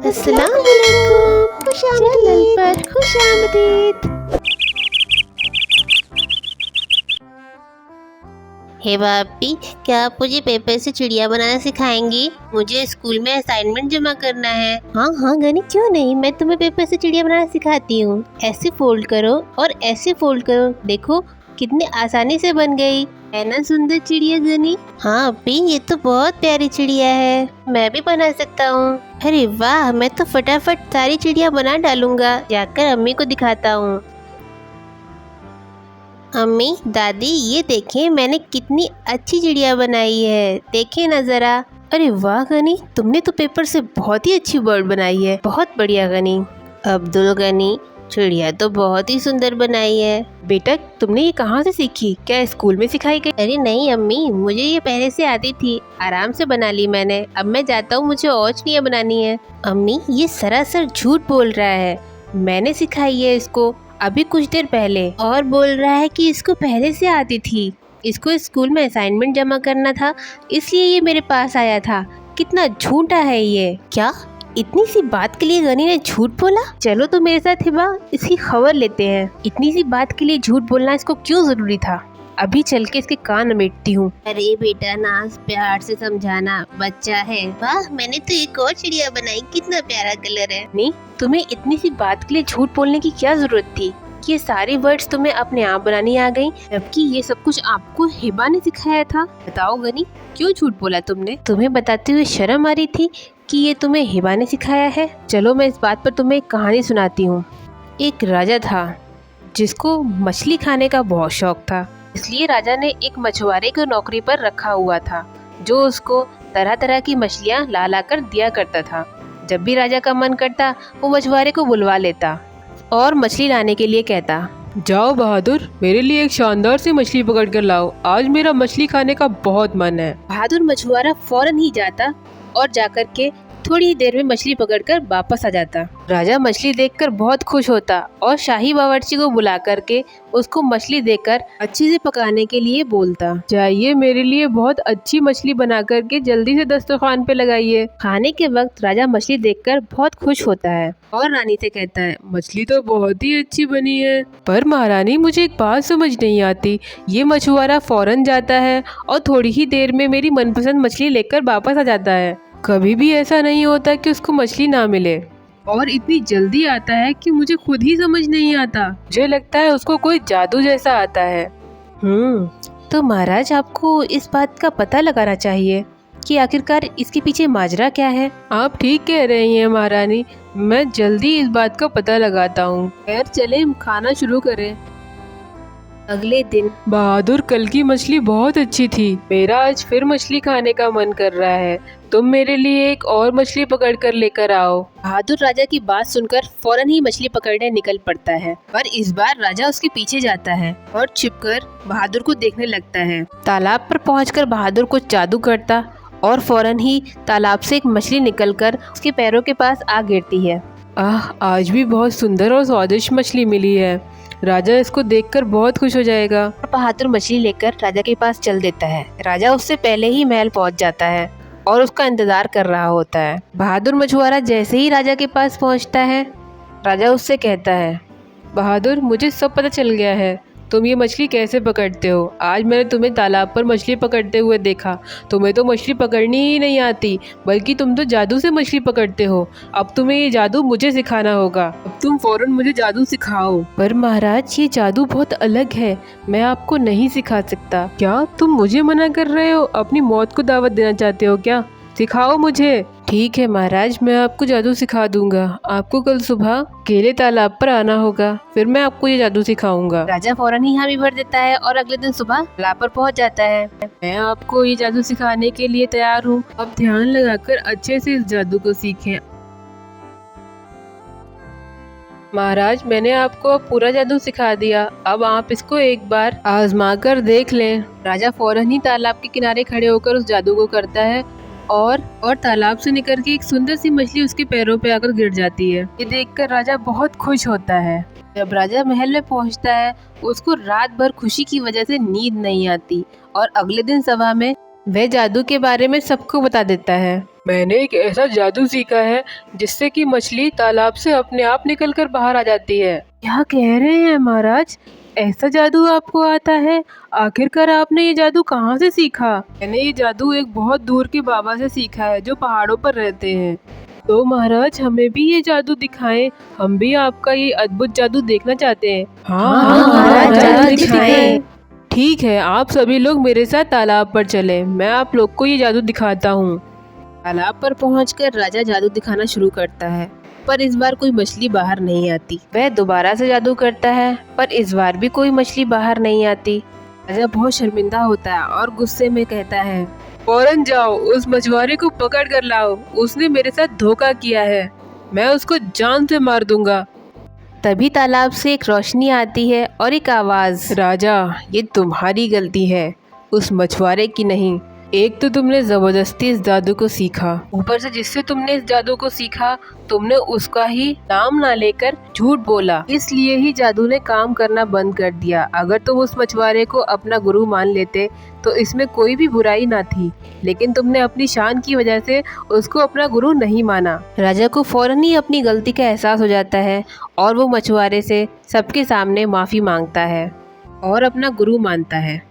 अस्सलाम वालेकुम, चैनल पर खुशामदीद। हे भाभी, क्या आप मुझे पेपर से चिड़िया बनाना सिखाएंगी? मुझे स्कूल में असाइनमेंट जमा करना है। हाँ हाँ गनी, क्यों नहीं, मैं तुम्हें पेपर से चिड़िया बनाना सिखाती हूँ। ऐसे फोल्ड करो और ऐसे फोल्ड करो, देखो कितनी आसानी से बन गई है ना सुंदर चिड़िया गनी। हाँ अभी, ये तो बहुत प्यारी चिड़िया है, मैं भी बना सकता हूँ। अरे वाह, मैं तो फटाफट सारी चिड़िया बना डालूंगा, जाकर अम्मी को दिखाता हूँ। अम्मी, दादी, ये देखें मैंने कितनी अच्छी चिड़िया बनाई है, देखें ना जरा। अरे वाह गनी, तुमने तो पेपर से बहुत ही अच्छी बर्ड बनाई है, बहुत बढ़िया गनी। अब्दुल गनी, चिड़िया तो बहुत ही सुंदर बनाई है। बेटा, तुमने ये कहाँ से सीखी? क्या स्कूल में सिखाई गई? अरे नहीं अम्मी, मुझे ये पहले से आती थी, आराम से बना ली मैंने। अब मैं जाता हूँ, मुझे और चिड़िया बनानी है। अम्मी, ये सरासर झूठ बोल रहा है, मैंने सिखाई है इसको अभी कुछ देर पहले, और बोल रहा है कि इसको पहले से आती थी। इसको स्कूल में असाइनमेंट जमा करना था, इसलिए ये मेरे पास आया था। कितना झूठा है ये। क्या इतनी सी बात के लिए गनी ने झूठ बोला? चलो तो मेरे साथ हिबा, इसकी खबर लेते हैं। इतनी सी बात के लिए झूठ बोलना इसको क्यों जरूरी था? अभी चल के इसके कान समेटती हूँ। अरे बेटा नाज, प्यार से समझाना, बच्चा है। वाह, मैंने तो एक और चिड़िया बनाई, कितना प्यारा कलर है। नहीं, तुम्हें इतनी सी बात के लिए झूठ बोलने की क्या जरूरत थी? ये सारी वर्ड्स तुम्हें अपने आप बनानी आ गई, जबकि ये सब कुछ आपको हिबा ने सिखाया था। बताओ गनी, क्यों झूठ बोला तुमने? तुम्हें बताते हुए शर्म आ रही थी कि ये तुम्हें हिबा ने सिखाया है? चलो मैं इस बात पर तुम्हें एक कहानी सुनाती हूँ। एक राजा था जिसको मछली खाने का बहुत शौक था, इसलिए राजा ने एक मछुआरे को नौकरी पर रखा हुआ था, जो उसको तरह तरह की मछलियाँ ला ला कर दिया करता था। जब भी राजा का मन करता, वो मछुआरे को बुलवा लेता और मछली लाने के लिए कहता, जाओ बहादुर, मेरे लिए एक शानदार सी मछली पकड़ कर लाओ, आज मेरा मछली खाने का बहुत मन है। बहादुर मछुआरा फौरन ही जाता और जाकर के थोड़ी ही देर में मछली पकड़कर वापस आ जाता। राजा मछली देखकर बहुत खुश होता और शाही बावर्ची को बुला करके उसको मछली देकर अच्छे से पकाने के लिए बोलता। जाइए, मेरे लिए बहुत अच्छी मछली बना करके जल्दी से दस्तरखान पे लगाइए। खाने के वक्त राजा मछली देखकर बहुत खुश होता है और रानी से कहता है, मछली तो बहुत ही अच्छी बनी है, पर महारानी मुझे एक बात समझ नहीं आती। ये मछुआरा फौरन जाता है और थोड़ी ही देर में मेरी मनपसंद मछली लेकर वापस आ जाता है, कभी भी ऐसा नहीं होता कि उसको मछली ना मिले, और इतनी जल्दी आता है कि मुझे खुद ही समझ नहीं आता। मुझे लगता है उसको कोई जादू जैसा आता है। तो महाराज, आपको इस बात का पता लगाना चाहिए कि आखिरकार इसके पीछे माजरा क्या है। आप ठीक कह रही हैं महारानी, मैं जल्दी इस बात का पता लगाता हूँ। खैर चले खाना शुरू करें। अगले दिन, बहादुर, कल की मछली बहुत अच्छी थी, मेरा आज फिर मछली खाने का मन कर रहा है, तुम मेरे लिए एक और मछली पकड़ कर लेकर आओ। बहादुर राजा की बात सुनकर फौरन ही मछली पकड़ने निकल पड़ता है, पर इस बार राजा उसके पीछे जाता है और छिपकर बहादुर को देखने लगता है। तालाब पर पहुंचकर बहादुर कुछ जादू करता और फौरन ही तालाब से एक मछली निकलकर उसके पैरों के पास आ गिरती है। आज भी बहुत सुंदर और स्वादिष्ट मछली मिली है, राजा इसको देखकर बहुत खुश हो जाएगा। बहादुर मछली लेकर राजा के पास चल देता है। राजा उससे पहले ही महल पहुंच जाता है और उसका इंतजार कर रहा होता है। बहादुर मछुआरा जैसे ही राजा के पास पहुंचता है, राजा उससे कहता है, बहादुर, मुझे सब पता चल गया है, तुम ये मछली कैसे पकड़ते हो। आज मैंने तुम्हें तालाब पर मछली पकड़ते हुए देखा, तुम्हें तो मछली पकड़नी ही नहीं आती, बल्कि तुम तो जादू से मछली पकड़ते हो। अब तुम्हें ये जादू मुझे सिखाना होगा, अब तुम फौरन मुझे जादू सिखाओ। पर महाराज, ये जादू बहुत अलग है, मैं आपको नहीं सिखा सकता। क्या तुम मुझे मना कर रहे हो? अपनी मौत को दावत देना चाहते हो क्या? सिखाओ मुझे। ठीक है महाराज, मैं आपको जादू सिखा दूंगा। आपको कल सुबह केले तालाब पर आना होगा, फिर मैं आपको ये जादू सिखाऊंगा। राजा फौरन ही हामी भर देता है और अगले दिन सुबह तालाब पर पहुंच जाता है। मैं आपको ये जादू सिखाने के लिए तैयार हूँ, अब ध्यान लगाकर अच्छे से इस जादू को सीखें। महाराज, मैंने आपको अब पूरा जादू सिखा दिया, अब आप इसको एक बार आजमा कर देख लें। राजा फौरन ही तालाब के किनारे खड़े होकर उस जादू को करता है और तालाब से निकल के एक सुंदर सी मछली उसके पैरों पे आकर गिर जाती है। ये देखकर राजा बहुत खुश होता है। जब राजा महल में पहुंचता है, उसको रात भर खुशी की वजह से नींद नहीं आती और अगले दिन सभा में वह जादू के बारे में सबको बता देता है। मैंने एक ऐसा जादू सीखा है जिससे कि मछली तालाब से अपने आप निकलकर बाहर आ जाती है। क्या कह रहे हैं महाराज, ऐसा जादू आपको आता है? आखिरकार आपने ये जादू कहाँ से सीखा? मैंने ये जादू एक बहुत दूर के बाबा से सीखा है जो पहाड़ों पर रहते हैं। तो महाराज हमें भी ये जादू दिखाएं, हम भी आपका ये अद्भुत जादू देखना चाहते हैं। हाँ महाराज, जादू दिखाएं। ठीक है, आप सभी लोग मेरे साथ तालाब पर चलें, मैं आप लोग को ये जादू दिखाता हूँ। तालाब पर पहुंचकर राजा जादू दिखाना शुरू करता है, पर इस बार कोई मछली बाहर नहीं आती। वह दोबारा से जादू करता है, पर इस बार भी कोई मछली बाहर नहीं आती। राजा बहुत शर्मिंदा होता है और गुस्से में कहता है, फौरन जाओ उस मछुआरे को पकड़ कर लाओ, उसने मेरे साथ धोखा किया है, मैं उसको जान से मार दूंगा। तभी तालाब से एक रोशनी आती है और एक आवाज, राजा, ये तुम्हारी गलती है, उस मछुआरे की नहीं। एक तो तुमने जबरदस्ती इस जादू को सीखा, ऊपर से जिससे तुमने इस जादू को सीखा तुमने उसका ही नाम ना लेकर झूठ बोला, इसलिए ही जादू ने काम करना बंद कर दिया। अगर तुम उस मछुआरे को अपना गुरु मान लेते तो इसमें कोई भी बुराई ना थी, लेकिन तुमने अपनी शान की वजह से उसको अपना गुरु नहीं माना। राजा को फौरन ही अपनी गलती का एहसास हो जाता है और वो मछुआरे से सबके सामने माफ़ी मांगता है और अपना गुरु मानता है।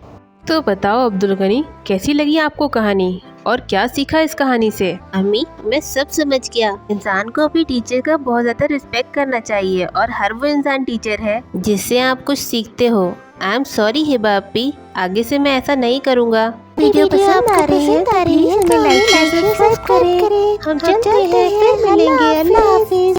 तो बताओ अब्दुल गनी, कैसी लगी आपको कहानी और क्या सीखा इस कहानी से? अम्मी, मैं सब समझ गया। इंसान को अपनी टीचर का बहुत ज्यादा रिस्पेक्ट करना चाहिए और हर वो इंसान टीचर है जिससे आप कुछ सीखते हो। आई एम सॉरी हिबा अपी, आगे से मैं ऐसा नहीं करूँगा। वीडियो पसंद आ रही है तो प्लीज हमें लाइक शेयर सब्सक्राइब करें। हम चलते हैं, फिर मिलेंगे। अल्लाह हाफिज।